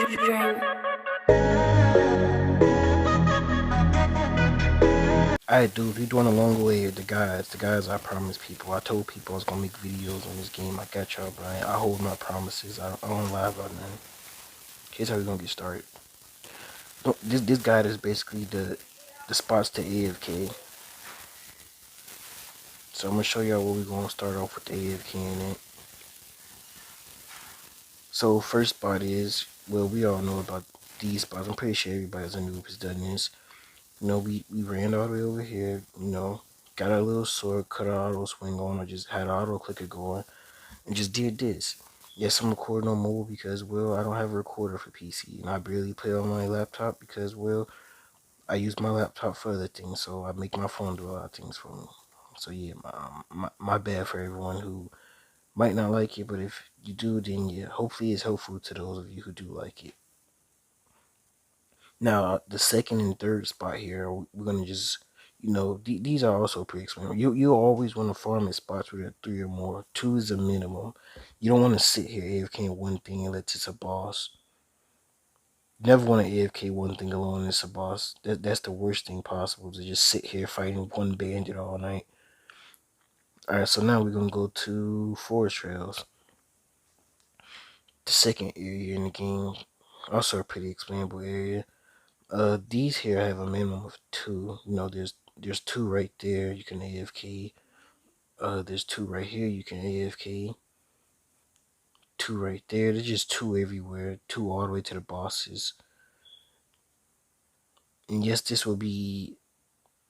Alright, dude, we doing a long way here. The guys, I promised people. I told people I was gonna make videos on this game. I got y'all, but I hold my promises. I don't lie about nothing. Here's how we gonna get started. This guide is basically the spots to AFK. So I'm gonna show y'all where we're gonna start off with the AFK in it. So first spot is, well, we all know about these spots. I'm pretty sure everybody's a noob has done this. You know, we ran all the way over here. You know, got our little sword, cut our auto swing on, or just had our auto clicker going, and just did this. Yes, I'm recording on mobile because, well, I don't have a recorder for PC, and I barely play on my laptop because, well, I use my laptop for other things, so I make my phone do a lot of things for me. So yeah, my bad for everyone who might not like it, but if you do, then yeah, hopefully it's helpful to those of you who do like it. Now, the second and third spot here, we're gonna just, you know, these are also pretty expensive. You always want to farm in spots where there are 3 or more. 2 is the minimum. You don't want to sit here AFK in one thing unless it's a boss. You never want to AFK one thing alone and it's a boss. That's the worst thing possible, to just sit here fighting one bandit all night. Alright, so now we're gonna go to forest trails. The second area in the game, also a pretty explainable area. These here have a minimum of 2. You know, there's 2 right there. You can AFK. There's 2 right here. You can AFK. 2 right there. There's just 2 everywhere. 2 all the way to the bosses. And yes, this will be.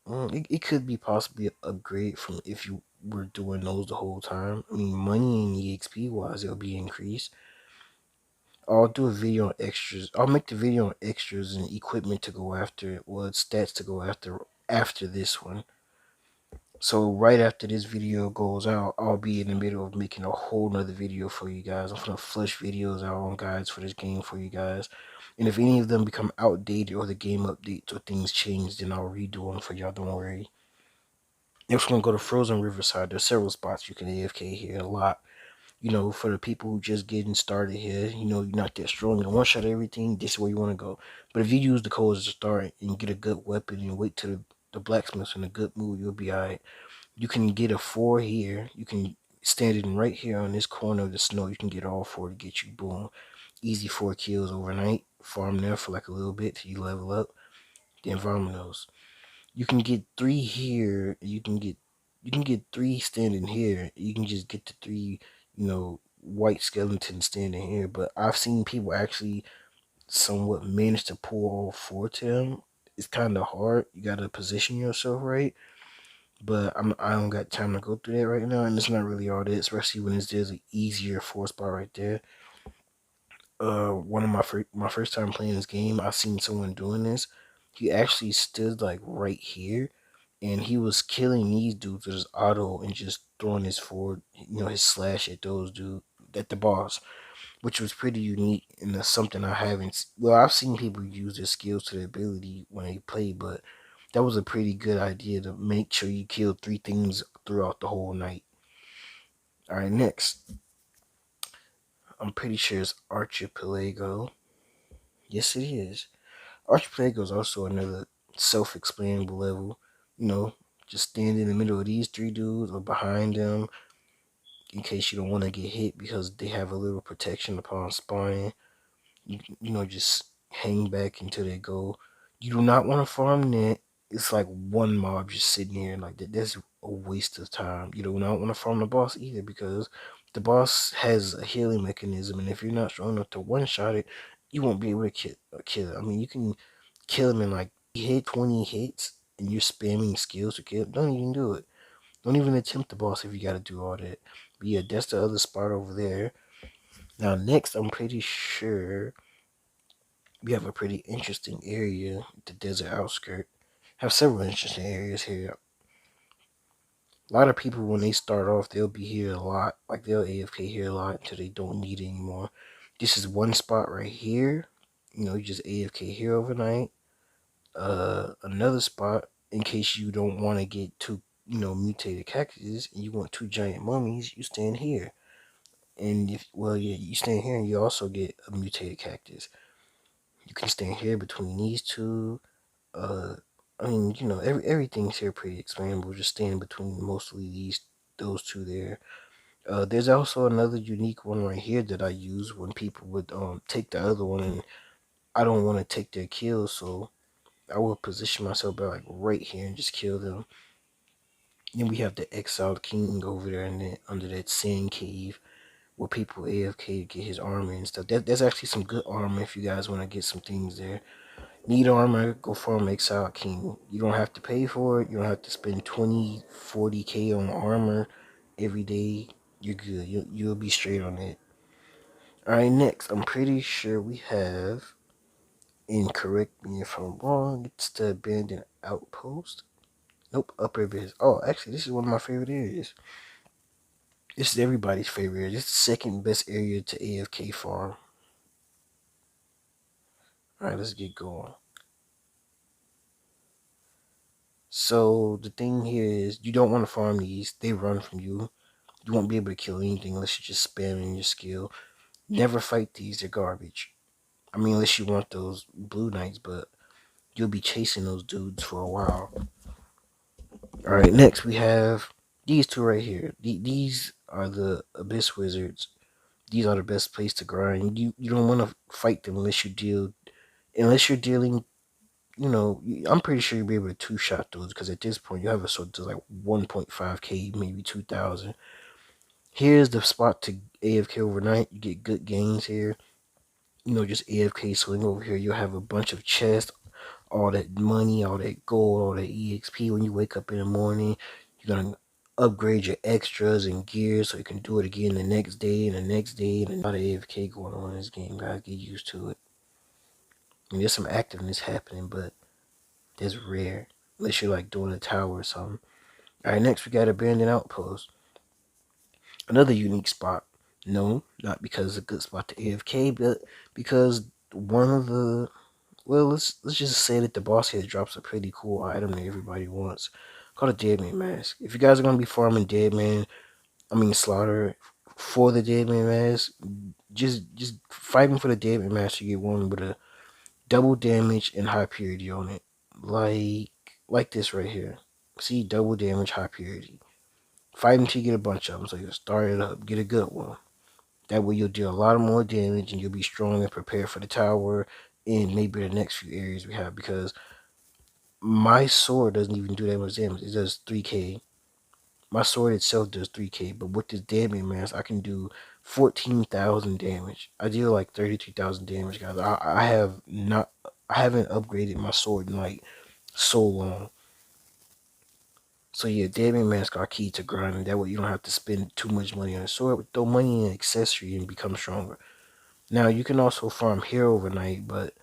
It could be possibly an upgrade from if you were doing those the whole time. I mean, money and EXP wise, it'll be increased. I'll do a video on extras. I'll make the video on extras and equipment to go after. Well, stats to go after this one. So right after this video goes out, I'll be in the middle of making a whole nother video for you guys. I'm gonna flush videos out on guides for this game for you guys. And if any of them become outdated or the game updates or things change, then I'll redo them for y'all. Don't worry. Next, we're gonna go to Frozen Riverside. There's several spots you can AFK here. A lot. You know, for the people who just getting started here, you know, you're not that strong. You don't one shot everything. This is where you want to go. But if you use the codes to start and get a good weapon and wait till the blacksmith's in a good mood, you'll be alright. You can get a 4 here. You can stand it right here on this corner of the snow. You can get all 4 to get you, boom. Easy 4 kills overnight. Farm there for like a little bit till you level up. The environmentals. You can get 3 here. You can get 3 standing here. You can just get the 3, you know, white skeletons standing here. But I've seen people actually somewhat manage to pull all 4 to them. It's kind of hard. You gotta position yourself right. But I don't got time to go through that right now, and it's not really all that, especially when there's an easier 4 spot right there. One of my first time playing this game, I seen someone doing this. He actually stood like right here, and he was killing these dudes with his auto and just throwing his forward, you know, his slash at those dudes, at the boss, which was pretty unique, and that's something I haven't. Well, I've seen people use their skills to their ability when they play, but that was a pretty good idea to make sure you kill 3 things throughout the whole night. All right, next, I'm pretty sure it's Archipelago. Yes, it is. Archipelago is also another self-explainable level. You know, just stand in the middle of these 3 dudes or behind them in case you don't want to get hit because they have a little protection upon spawning. You know, just hang back until they go. You do not want to farm that. It's like one mob just sitting here like that. That's a waste of time. You do not want to farm the boss either because the boss has a healing mechanism, and if you're not strong enough to one-shot it, you won't be able to kill it. I mean, you can kill him in like 20 hits, and you're spamming skills to kill. Don't even do it. Don't even attempt the boss if you got to do all that. But yeah, that's the other spot over there. Now next, I'm pretty sure we have a pretty interesting area, the desert outskirt. Have several interesting areas here. A lot of people, when they start off, they'll be here a lot. Like, they'll AFK here a lot until they don't need it anymore. This is one spot right here. You know, you just AFK here overnight. Another spot, in case you don't want to get 2, you know, mutated cactuses, and you want 2 giant mummies, you stand here. And if, well, yeah, you stand here and you also get a mutated cactus. You can stand here between these two. Uh, I mean, everything's here pretty expandable. Just stand between mostly those two there. There's also another unique one right here that I use when people would take the other one, and I don't want to take their kills, so I will position myself like right here and just kill them. Then we have the exiled king over there and under that sand cave where people AFK to get his armor and stuff. There's actually some good armor if you guys want to get some things there. Need armor, go farm exiled king. You don't have to pay for it. You don't have to spend 20, 40k on armor every day. You're good. You'll be straight on it. Alright, next. I'm pretty sure we have, and correct me if I'm wrong, it's the abandoned outpost. Nope, upper abyss. Oh, actually, this is one of my favorite areas. This is everybody's favorite area. This is the second best area to AFK farm. Alright, let's get going. So, the thing here is, you don't want to farm these. They run from you. You won't be able to kill anything unless you're just spamming your skill. Never fight these. They're garbage. I mean, unless you want those blue knights, but you'll be chasing those dudes for a while. Alright, next we have these two right here. These are the Abyss Wizards. These are the best place to grind. You don't want to fight them unless you're dealing, I'm pretty sure you'll be able to two-shot those, because at this point you have a sword to like 1.5k, maybe 2,000. Here's the spot to AFK overnight. You get good gains here. Just AFK swing over here. You'll have a bunch of chests, all that money, all that gold, all that EXP. When you wake up in the morning, you're gonna upgrade your extras and gear so you can do it again the next day and the next day. And a lot of AFK going on in this game, guys. Get used to it. I mean, there's some activeness happening, but that's rare. Unless you're like doing a tower or something. Alright, next we got Abandoned Outpost. Another unique spot. No, not because it's a good spot to AFK, but because one of the let's just say that the boss here drops a pretty cool item that everybody wants, called a Deadman Mask. If you guys are gonna be farming Slaughter for the Deadman Mask, just fighting for the Deadman Mask. You get one with a double damage and high purity on it, like this right here. See, double damage, high purity. Fight until you get a bunch of them. So you start it up, get a good one. That way you'll deal a lot more damage and you'll be strong and prepared for the tower and maybe the next few areas we have, because my sword doesn't even do that much damage. It does 3k. My sword itself does 3k, but with this Deadman Mask, I can do 14,000 damage. I deal like 33,000 damage, guys. I haven't upgraded my sword in like so long. So yeah, Deadman Mask are key to grinding. That way you don't have to spend too much money on a sword. Throw money in an accessory and become stronger. Now you can also farm here overnight, but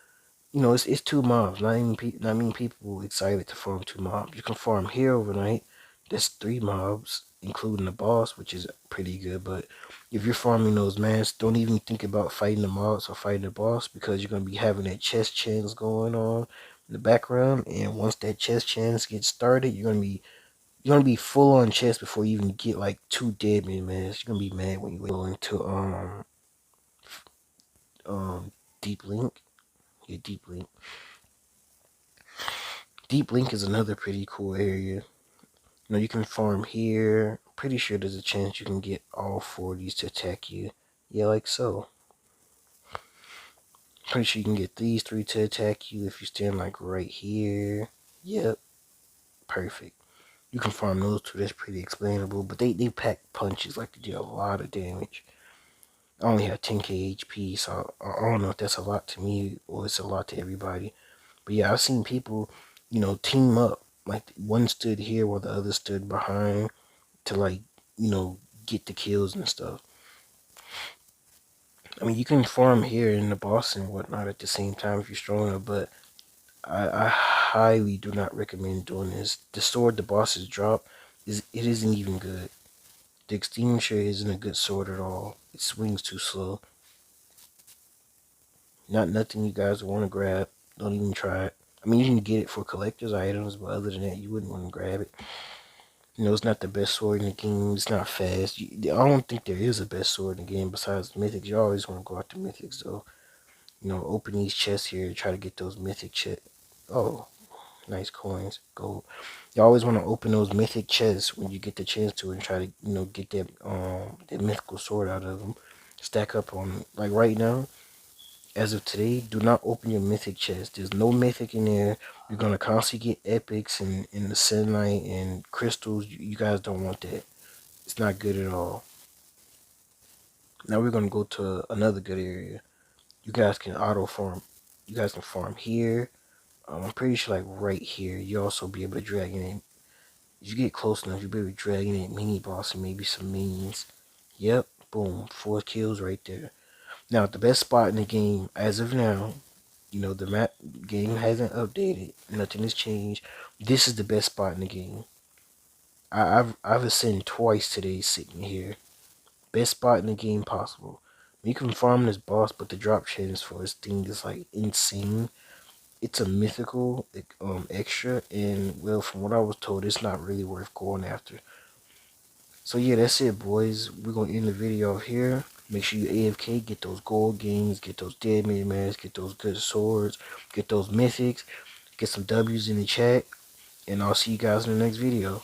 it's two mobs. Not many people excited to farm two mobs. You can farm here overnight. That's three mobs, including the boss, which is pretty good. But if you're farming those masks, don't even think about fighting the mobs or fighting the boss, because you're gonna be having that chest chance going on in the background. And once that chest chance gets started, you're gonna be full on chest before you even get like two Deadman masks. You're gonna be mad when you go into Deep Link. Yeah, Deep Link. Deep Link is another pretty cool area. You can farm here. Pretty sure there's a chance you can get all four of these to attack you. Yeah, like so. Pretty sure you can get these three to attack you if you stand like right here. Yep, perfect. You can farm those two. That's pretty explainable. But they pack punches like they do a lot of damage. I only have 10k HP, so I don't know if that's a lot to me or it's a lot to everybody. But yeah, I've seen people, team up. Like one stood here while the other stood behind to like, get the kills and stuff. I mean, you can farm here in the boss and whatnot at the same time if you're strong enough, but I highly do not recommend doing this. The sword the bosses drop it isn't even good. The extinguisher isn't a good sword at all. It swings too slow. Nothing you guys want to grab. Don't even try it. I mean, you can get it for collector's items, but other than that, you wouldn't want to grab it. It's not the best sword in the game. It's not fast. I don't think there is a best sword in the game besides Mythics. You always want to go after Mythics, though. open these chests here, try to get those mythic chests. Oh, nice coins, gold. You always want to open those mythic chests when you get the chance to, and try to get that mythical sword out of them. Stack up on it. Like right now, as of today, do not open your mythic chest. There's no mythic in there. You're gonna constantly get epics and in the sunlight and crystals. You guys don't want that. It's not good at all. Now we're gonna go to another good area. You guys can auto farm. You guys can farm here. I'm pretty sure like right here. You also be able to drag in. If you get close enough, you'll be able to drag in a mini boss and maybe some minions. Yep, boom, 4 kills right there. Now the best spot in the game as of now, the map game hasn't updated. Nothing has changed. This is the best spot in the game. I've ascended twice today sitting here. Best spot in the game possible. You can farm this boss, but the drop chance for this thing is like insane. It's a mythical extra, and well, from what I was told, it's not really worth going after. So yeah, that's it, boys. We're gonna end the video here. Make sure you AFK, get those gold games, get those Deadman Masks, get those good swords, get those mythics, get some W's in the chat, and I'll see you guys in the next video.